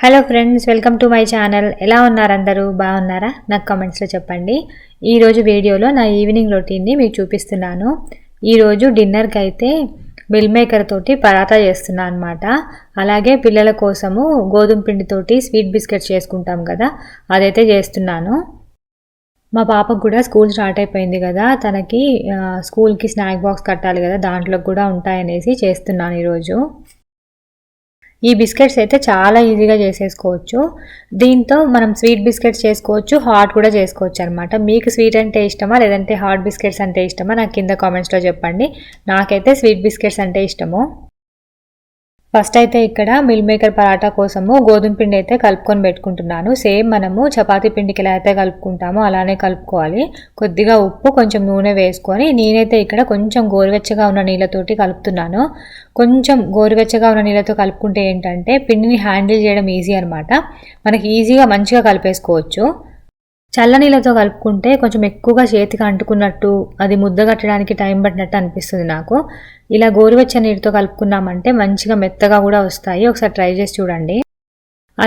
Hello friends, welcome to my channel. ఎలా ఉన్నారు అందరూ? బాగున్నారా? నాకు కామెంట్స్లో చెప్పండి. ఈరోజు వీడియోలో నా ఈవినింగ్ రొటీన్ని మీకు చూపిస్తున్నాను. ఈరోజు డిన్నర్కి అయితే మిల్ మేకర్ తోటి పరాటా చేస్తున్నాను అనమాట. అలాగే పిల్లల కోసము గోధుమ పిండితోటి స్వీట్ బిస్కెట్స్ చేసుకుంటాం కదా, అదైతే చేస్తున్నాను. మా పాపకు కూడా స్కూల్ స్టార్ట్ అయిపోయింది కదా, తనకి స్కూల్కి స్నాక్ బాక్స్ కట్టాలి కదా, దాంట్లో కూడా ఉంటాయనేసి చేస్తున్నాను ఈరోజు. ఈ బిస్కెట్స్ అయితే చాలా ఈజీగా చేసేసుకోవచ్చు. దీంతో మనం స్వీట్ బిస్కెట్స్ చేసుకోవచ్చు, హాట్ కూడా చేసుకోవచ్చు అనమాట. మీకు స్వీట్ అంటే ఇష్టమా లేదంటే హాట్ బిస్కెట్స్ అంటే ఇష్టమా నాకు కింద కామెంట్స్లో చెప్పండి. నాకైతే స్వీట్ బిస్కెట్స్ అంటే ఇష్టము. ఫస్ట్ అయితే ఇక్కడ మిల్ మేకర్ పరాటా కోసము గోధుమ పిండి అయితే కలుపుకొని పెట్టుకుంటున్నాను. సేమ్ మనము చపాతీ పిండికి ఎలా అయితే కలుపుకుంటామో అలానే కలుపుకోవాలి. కొద్దిగా ఉప్పు, కొంచెం నూనె వేసుకొని నేనైతే ఇక్కడ కొంచెం గోరువెచ్చగా ఉన్న నీళ్ళతోటి కలుపుతున్నాను. కొంచెం గోరువెచ్చగా ఉన్న నీళ్ళతో కలుపుకుంటే ఏంటంటే పిండిని హ్యాండిల్ చేయడం ఈజీ అనమాట. మనకి ఈజీగా మంచిగా కలిపేసుకోవచ్చు. చల్లనీళ్ళతో కలుపుకుంటే కొంచెం ఎక్కువగా చేతికి అంటుకున్నట్టు, అది ముద్ద కట్టడానికి టైం పట్టినట్టు అనిపిస్తుంది నాకు. ఇలా గోరువెచ్చని నీటితో కలుపుకున్నామంటే మంచిగా మెత్తగా కూడా వస్తాయి. ఒకసారి ట్రై చేసి చూడండి.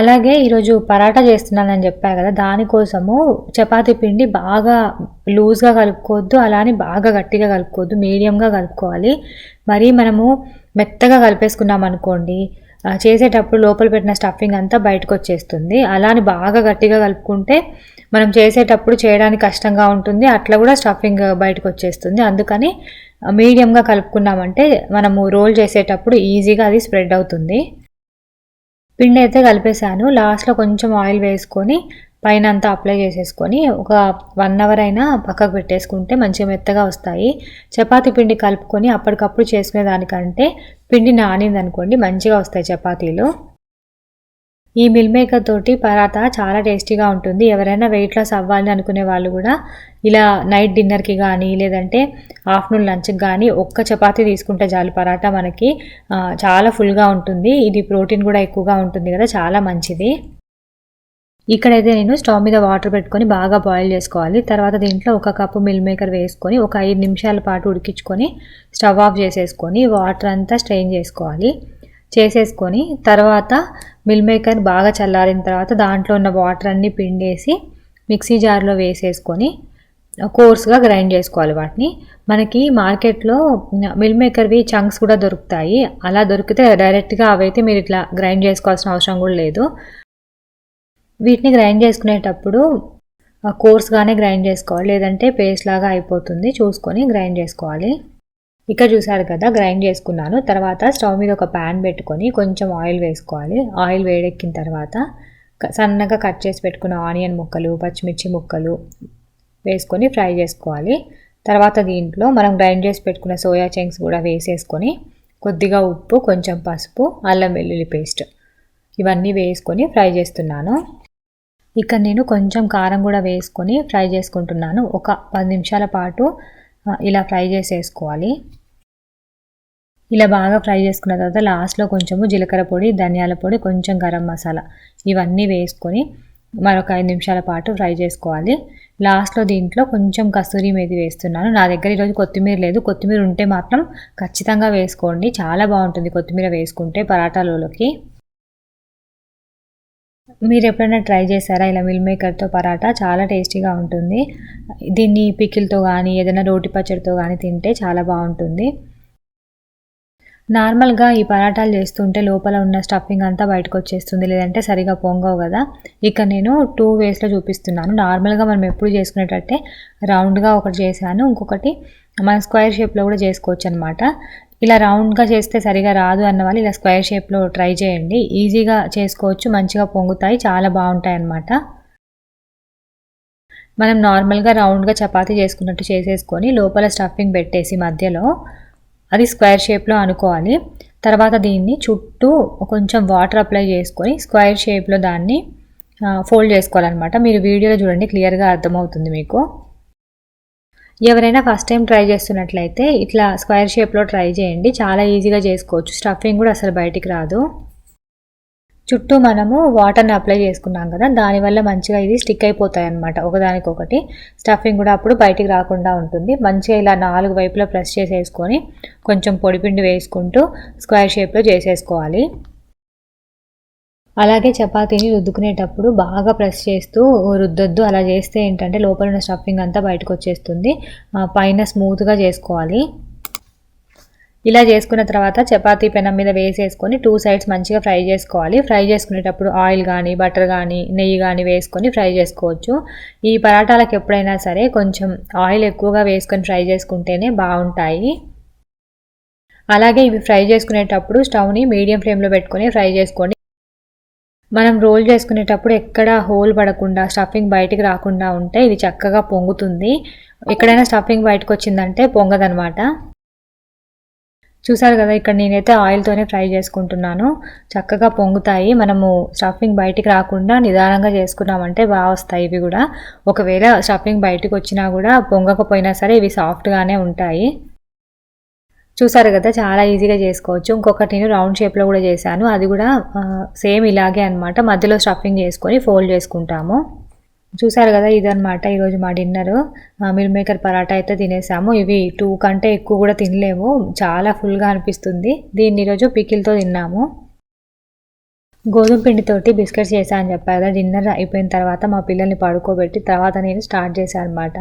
అలాగే ఈరోజు పరాటా చేస్తున్నానని చెప్పాను కదా, దానికోసము చపాతీ పిండి బాగా లూజ్గా కలుపుకోవద్దు, అలానే బాగా గట్టిగా కలుపుకోవద్దు, మీడియంగా కలుపుకోవాలి. మరీ మనము మెత్తగా కలిపేసుకున్నాం అనుకోండి, చేసేటప్పుడు లోపల పెట్టిన స్టఫింగ్ అంతా బయటకు వచ్చేస్తుంది. అలానే బాగా గట్టిగా కలుపుకుంటే మనం చేసేటప్పుడు చేయడానికి కష్టంగా ఉంటుంది, అట్లా కూడా స్టఫింగ్ బయటకు వచ్చేస్తుంది. అందుకని మీడియంగా కలుపుకున్నామంటే మనము రోల్ చేసేటప్పుడు ఈజీగా అది స్ప్రెడ్ అవుతుంది. పిండి అయితే కలిపేశాను. లాస్ట్లో కొంచెం ఆయిల్ వేసుకొని పైన అంతా అప్లై చేసేసుకొని ఒక 1 అవర్ అయినా పక్కకు పెట్టేసుకుంటే మంచిగా మెత్తగా వస్తాయి. చపాతీ పిండి కలుపుకొని అప్పటికప్పుడు చేసుకునే దానికంటే పిండి నానింది అనుకోండి మంచిగా వస్తాయి చపాతీలు. ఈ మిల్ మేకర్ తోటి పరాటా చాలా టేస్టీగా ఉంటుంది. ఎవరైనా వెయిట్ లాస్ అవ్వాలి అనుకునే వాళ్ళు కూడా ఇలా నైట్ డిన్నర్కి కానీ లేదంటే ఆఫ్టర్నూన్ లంచ్కి కానీ ఒక్క చపాతీ తీసుకుంటే చాలు, పరాటా మనకి చాలా ఫుల్గా ఉంటుంది. ఇది ప్రోటీన్ కూడా ఎక్కువగా ఉంటుంది కదా, చాలా మంచిది. ఇక్కడైతే నేను స్టవ్ మీద వాటర్ పెట్టుకొని బాగా బాయిల్ చేసుకోవాలి. తర్వాత దీంట్లో 1 కప్పు మిల్ మేకర్ వేసుకొని ఒక 5 నిమిషాల పాటు ఉడికించుకొని స్టవ్ ఆఫ్ చేసేసుకొని వాటర్ అంతా స్ట్రెయిన్ చేసేసుకొని తర్వాత మిల్ మేకర్ బాగా చల్లారిన తర్వాత దాంట్లో ఉన్న వాటర్ అన్నీ పిండేసి మిక్సీ జార్లో వేసేసుకొని కోర్స్గా గ్రైండ్ చేసుకోవాలి వాటిని. మనకి మార్కెట్లో మిల్ మేకర్వి చంక్స్ కూడా దొరుకుతాయి. అలా దొరికితే డైరెక్ట్గా అవైతే మీరు ఇట్లా గ్రైండ్ చేసుకోవాల్సిన అవసరం కూడా లేదు. వీటిని గ్రైండ్ చేసుకునేటప్పుడు కోర్స్గానే గ్రైండ్ చేసుకోవాలి, లేదంటే పేస్ట్ లాగా అయిపోతుంది. చూసుకొని గ్రైండ్ చేసుకోవాలి. ఇక్కడ చూసారు కదా, గ్రైండ్ చేసుకున్నాను. తర్వాత స్టవ్ మీద ఒక ప్యాన్ పెట్టుకొని కొంచెం ఆయిల్ వేసుకోవాలి. ఆయిల్ వేడెక్కిన తర్వాత సన్నగా కట్ చేసి పెట్టుకున్న ఆనియన్ ముక్కలు, పచ్చిమిర్చి ముక్కలు వేసుకొని ఫ్రై చేసుకోవాలి. తర్వాత దీంట్లో మనం గ్రైండ్ చేసి పెట్టుకున్న సోయా చంక్స్ కూడా వేసేసుకొని కొద్దిగా ఉప్పు, కొంచెం పసుపు, అల్లం వెల్లుల్లి పేస్ట్ ఇవన్నీ వేసుకొని ఫ్రై చేస్తున్నాను. ఇక్కడ నేను కొంచెం కారం కూడా వేసుకొని ఫ్రై చేసుకుంటున్నాను. ఒక 10 నిమిషాల పాటు ఇలా ఫ్రై చేసేసుకోవాలి. ఇలా బాగా ఫ్రై చేసుకున్న తర్వాత లాస్ట్లో కొంచెము జీలకర్ర పొడి, ధనియాల పొడి, కొంచెం గరం మసాలా ఇవన్నీ వేసుకొని మరొక 5 నిమిషాల పాటు ఫ్రై చేసుకోవాలి. లాస్ట్లో దీంట్లో కొంచెం కస్తూరి మేతి వేస్తున్నాను. నా దగ్గర ఈరోజు కొత్తిమీర లేదు. కొత్తిమీర ఉంటే మాత్రం ఖచ్చితంగా వేసుకోండి, చాలా బాగుంటుంది కొత్తిమీర వేసుకుంటే పరాటాలోకి. మీరు ఎప్పుడైనా ట్రై చేశారా ఇలా మిల్ మేకర్తో పరాటా? చాలా టేస్టీగా ఉంటుంది. దీన్ని పికిల్తో కానీ ఏదైనా రోటి పచ్చడితో కానీ తింటే చాలా బాగుంటుంది. నార్మల్గా ఈ పరాటాలు చేస్తుంటే లోపల ఉన్న స్టఫింగ్ అంతా బయటకు వచ్చేస్తుంది, లేదంటే సరిగా పొంగవు కదా. ఇక నేను 2 వేస్లో చూపిస్తున్నాను. నార్మల్గా మనం ఎప్పుడు చేసుకునేటట్టే రౌండ్గా ఒకటి చేశాను, ఇంకొకటి మన స్క్వేర్ షేప్లో కూడా చేసుకోవచ్చు అనమాట. ఇలా రౌండ్గా చేస్తే సరిగా రాదు అన్న వాళ్ళు ఇలా స్క్వేర్ షేప్లో ట్రై చేయండి. ఈజీగా చేసుకోవచ్చు, మంచిగా పొంగుతాయి, చాలా బాగుంటాయి అన్నమాట. మనం నార్మల్గా రౌండ్గా చపాతీ చేసుకున్నట్టు చేసేసుకొని లోపల స్టఫింగ్ పెట్టేసి మధ్యలో అది స్క్వేర్ షేప్లో అనుకోవాలి. తర్వాత దీన్ని చుట్టూ కొంచెం వాటర్ అప్లై చేసుకొని స్క్వేర్ షేప్లో దాన్ని ఫోల్డ్ చేసుకోవాలన్నమాట. మీరు వీడియోలో చూడండి, క్లియర్గా అర్థమవుతుంది మీకు. ఎవరైనా ఫస్ట్ టైం ట్రై చేస్తున్నట్లయితే ఇట్లా స్క్వేర్ షేప్లో ట్రై చేయండి, చాలా ఈజీగా చేసుకోవచ్చు. స్టఫింగ్ కూడా అసలు బయటికి రాదు. చుట్టూ మనము వాటర్ని అప్లై చేసుకున్నాం కదా, దానివల్ల మంచిగా ఇది స్టిక్ అయిపోతాయి అన్నమాట ఒకదానికొకటి. స్టఫింగ్ కూడా అప్పుడు బయటికి రాకుండా ఉంటుంది. మంచిగా ఇలా 4 వైపులా ప్రెస్ చేసేసుకొని కొంచెం పొడిపిండి వేసుకుంటూ స్క్వేర్ షేప్లో చేసేసుకోవాలి. అలాగే చపాతీని రుద్దుకునేటప్పుడు బాగా ప్రెస్ చేస్తూ రుద్దొద్దు. అలా చేస్తే ఏంటంటే లోపల ఉన్న స్టఫింగ్ అంతా బయటకు వచ్చేస్తుంది. పైన స్మూత్గా చేసుకోవాలి. ఇలా చేసుకున్న తర్వాత చపాతీ పెనం మీద వేసేసుకొని 2 సైడ్స్ మంచిగా ఫ్రై చేసుకోవాలి. ఫ్రై చేసుకునేటప్పుడు ఆయిల్ కానీ బటర్ కానీ నెయ్యి కానీ వేసుకొని ఫ్రై చేసుకోవచ్చు. ఈ పరాటాలకు ఎప్పుడైనా సరే కొంచెం ఆయిల్ ఎక్కువగా వేసుకొని ఫ్రై చేసుకుంటేనే బాగుంటాయి. అలాగే ఇవి ఫ్రై చేసుకునేటప్పుడు స్టవ్ని మీడియం ఫ్లేమ్లో పెట్టుకొని ఫ్రై చేసుకోండి. మనం రోల్ చేసుకునేటప్పుడు ఎక్కడ హోల్ పడకుండా స్టఫింగ్ బయటికి రాకుండా ఉంటే ఇది చక్కగా పొంగుతుంది. ఎక్కడైనా స్టఫింగ్ బయటకు వచ్చిందంటే పొంగదనమాట. చూసారు కదా, ఇక్కడ నేనైతే ఆయిల్తోనే ఫ్రై చేసుకుంటున్నాను. చక్కగా పొంగుతాయి. మనము స్టఫింగ్ బయటికి రాకుండా నిదానంగా చేసుకున్నామంటే బాగా వస్తాయి ఇవి కూడా. ఒకవేళ స్టఫింగ్ బయటకు వచ్చినా కూడా పొంగకపోయినా సరే ఇవి సాఫ్ట్గానే ఉంటాయి. చూసారు కదా, చాలా ఈజీగా చేసుకోవచ్చు. ఇంకొకటి నేను రౌండ్ షేప్లో కూడా చేశాను. అది కూడా సేమ్ ఇలాగే అనమాట. మధ్యలో స్టఫింగ్ చేసుకొని ఫోల్డ్ చేసుకుంటాము. చూసారు కదా, ఇదనమాట ఈరోజు మా డిన్నరు. మిల్ మేకర్ పరాటా అయితే తినేసాము. ఇవి 2 కంటే ఎక్కువ కూడా తినలేము, చాలా ఫుల్గా అనిపిస్తుంది. దీన్ని ఈరోజు పికిల్తో తిన్నాము. గోధుమ పిండితోటి బిస్కెట్స్ చేశాను అని చెప్పాను కదా. డిన్నర్ అయిపోయిన తర్వాత మా పిల్లల్ని పడుకోబెట్టి తర్వాత నేను స్టార్ట్ చేశాను అనమాట.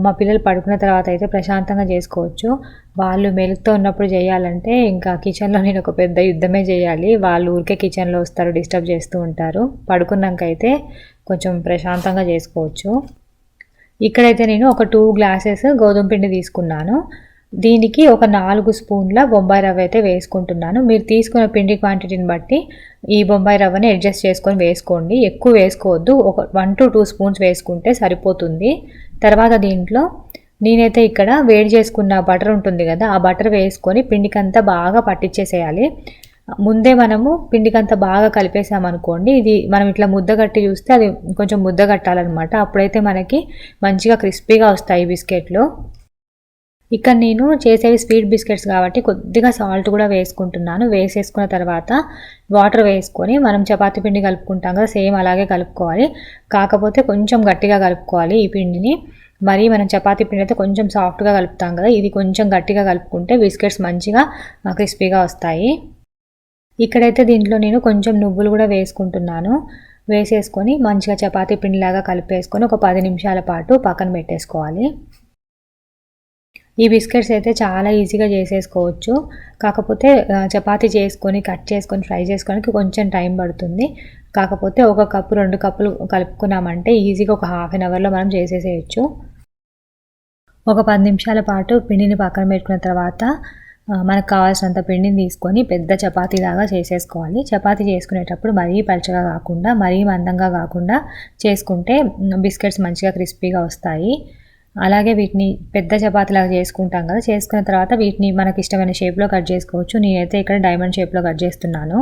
మా పిల్లలు పడుకున్న తర్వాత అయితే ప్రశాంతంగా చేసుకోవచ్చు. వాళ్ళు మెలుగుతో ఉన్నప్పుడు చేయాలంటే ఇంకా కిచెన్లో నేను ఒక పెద్ద యుద్ధమే చేయాలి. వాళ్ళు ఊరికే కిచెన్లో వస్తారు, డిస్టర్బ్ చేస్తూ ఉంటారు. పడుకున్నాక అయితే కొంచెం ప్రశాంతంగా చేసుకోవచ్చు. ఇక్కడైతే నేను ఒక 2 గ్లాసెస్ గోధుమ పిండి తీసుకున్నాను. దీనికి ఒక 4 స్పూన్ల బొంబాయి రవ్వ అయితే వేసుకుంటున్నాను. మీరు తీసుకున్న పిండి క్వాంటిటీని బట్టి ఈ బొంబాయి రవ్వని అడ్జస్ట్ చేసుకొని వేసుకోండి. ఎక్కువ వేసుకోవద్దు, ఒక 1 to 2 స్పూన్స్ వేసుకుంటే సరిపోతుంది. తర్వాత దీంట్లో నేనైతే ఇక్కడ వేడి చేసుకున్న బటర్ ఉంటుంది కదా, ఆ బటర్ వేసుకొని పిండికంతా బాగా పట్టించేసేయాలి. ముందే మనము పిండికంతా బాగా కలిపేసామనుకోండి, ఇది మనం ఇట్లా ముద్ద కట్టి చూస్తే అది కొంచెం ముద్ద కట్టాలన్నమాట. అప్పుడైతే మనకి మంచిగా క్రిస్పీగా వస్తాయి బిస్కెట్లు. ఇక్కడ నేను చేసేవి స్వీట్ బిస్కెట్స్ కాబట్టి కొద్దిగా సాల్ట్ కూడా వేసుకుంటున్నాను. వేసేసుకున్న తర్వాత వాటర్ వేసుకొని మనం చపాతీ పిండి కలుపుకుంటాం కదా, సేమ్ అలాగే కలుపుకోవాలి. కాకపోతే కొంచెం గట్టిగా కలుపుకోవాలి ఈ పిండిని. మరి మనం చపాతీ పిండి అయితే కొంచెం సాఫ్ట్గా కలుపుతాం కదా, ఇది కొంచెం గట్టిగా కలుపుకుంటే బిస్కెట్స్ మంచిగా క్రిస్పీగా వస్తాయి. ఇక్కడైతే దీంట్లో నేను కొంచెం నువ్వులు కూడా వేసుకుంటున్నాను. వేసేసుకొని మంచిగా చపాతీ పిండిలాగా కలిపేసుకొని ఒక 10 నిమిషాల పాటు పక్కన పెట్టేసుకోవాలి. ఈ బిస్కెట్స్ అయితే చాలా ఈజీగా చేసేసుకోవచ్చు. కాకపోతే చపాతీ చేసుకొని కట్ చేసుకొని ఫ్రై చేసుకోవడానికి కొంచెం టైం పడుతుంది. కాకపోతే 1 కప్పు 2 కప్పులు కలుపుకున్నామంటే ఈజీగా ఒక హాఫ్ అన్ అవర్లో మనం చేసేసేయచ్చు. ఒక 10 నిమిషాల పాటు పిండిని పక్కన పెట్టుకున్న తర్వాత మనకు కావాల్సినంత పిండిని తీసుకొని పెద్ద చపాతీలాగా చేసేసుకోవాలి. చపాతీ చేసుకునేటప్పుడు మరీ పలుచగా కాకుండా మరీ మందంగా కాకుండా చేసుకుంటే బిస్కెట్స్ మంచిగా క్రిస్పీగా వస్తాయి. అలాగే వీటిని పెద్ద చపాతీలాగా చేసుకుంటాం కదా, చేసుకున్న తర్వాత వీటిని మనకి ఇష్టమైన షేప్లో కట్ చేసుకోవచ్చు. నేనైతే ఇక్కడ డైమండ్ షేప్లో కట్ చేస్తున్నాను.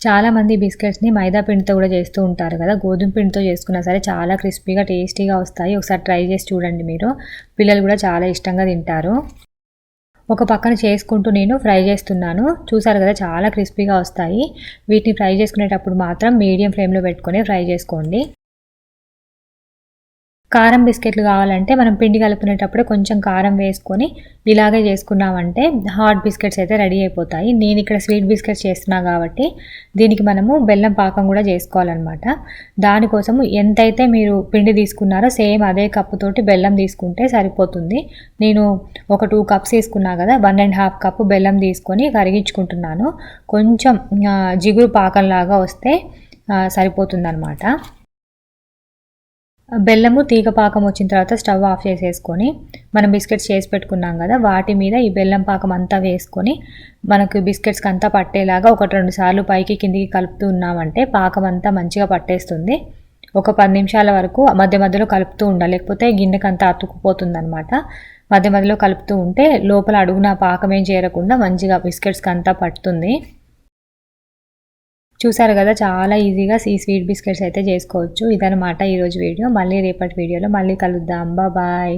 చాలామంది బిస్కెట్స్ని మైదా పిండితో కూడా చేస్తూ ఉంటారు కదా, గోధుమ పిండితో చేసుకున్నా సరే చాలా క్రిస్పీగా టేస్టీగా వస్తాయి. ఒకసారి ట్రై చేసి చూడండి మీరు, పిల్లలు కూడా చాలా ఇష్టంగా తింటారు. ఒక పక్కన చేసుకుంటూ నేను ఫ్రై చేస్తున్నాను. చూసారు కదా, చాలా క్రిస్పీగా వస్తాయి. వీటిని ఫ్రై చేసుకునేటప్పుడు మాత్రం మీడియం ఫ్లేమ్లో పెట్టుకొని ఫ్రై చేసుకోండి. కారం బిస్కెట్లు కావాలంటే మనం పిండి కలుపుకునేటప్పుడే కొంచెం కారం వేసుకొని ఇలాగే చేసుకున్నామంటే హాట్ బిస్కెట్స్ అయితే రెడీ అయిపోతాయి. నేను ఇక్కడ స్వీట్ బిస్కెట్స్ చేస్తున్నా కాబట్టి దీనికి మనము బెల్లం పాకం కూడా చేసుకోవాలన్నమాట. దానికోసము ఎంతైతే మీరు పిండి తీసుకున్నారో సేమ్ అదే కప్పుతోటి బెల్లం తీసుకుంటే సరిపోతుంది. నేను ఒక 2 కప్స్ తీసుకున్నా కదా, 1.5 కప్పు బెల్లం తీసుకొని కరిగించుకుంటున్నాను. కొంచెం జిగురు పాకంలాగా వస్తే సరిపోతుందన్నమాట. బెల్లము తీగ పాకం వచ్చిన తర్వాత స్టవ్ ఆఫ్ చేసేసుకొని మనం బిస్కెట్స్ చేసి పెట్టుకున్నాం కదా, వాటి మీద ఈ బెల్లం పాకం అంతా వేసుకొని మనకు బిస్కెట్స్కి అంతా పట్టేలాగా 1-2 సార్లు పైకి కిందికి కలుపుతూ ఉన్నామంటే పాకం అంతా మంచిగా పట్టేస్తుంది. ఒక 10 నిమిషాల వరకు మధ్య మధ్యలో కలుపుతూ ఉండాలి, లేకపోతే గిన్నెకంతా అతుక్కుపోతుంది అనమాట. మధ్య మధ్యలో కలుపుతూ ఉంటే లోపల అడుగున పాకం ఏం చేరకుండా మంచిగా బిస్కెట్స్కి అంతా పట్టుతుంది. చూసారు కదా, చాలా ఈజీగా ఈ స్వీట్ బిస్కెట్స్ అయితే చేసుకోవచ్చు. ఇదనమాట ఈరోజు వీడియో. మళ్ళీ రేపటి వీడియోలో మళ్ళీ కలుద్దాం. బాయ్.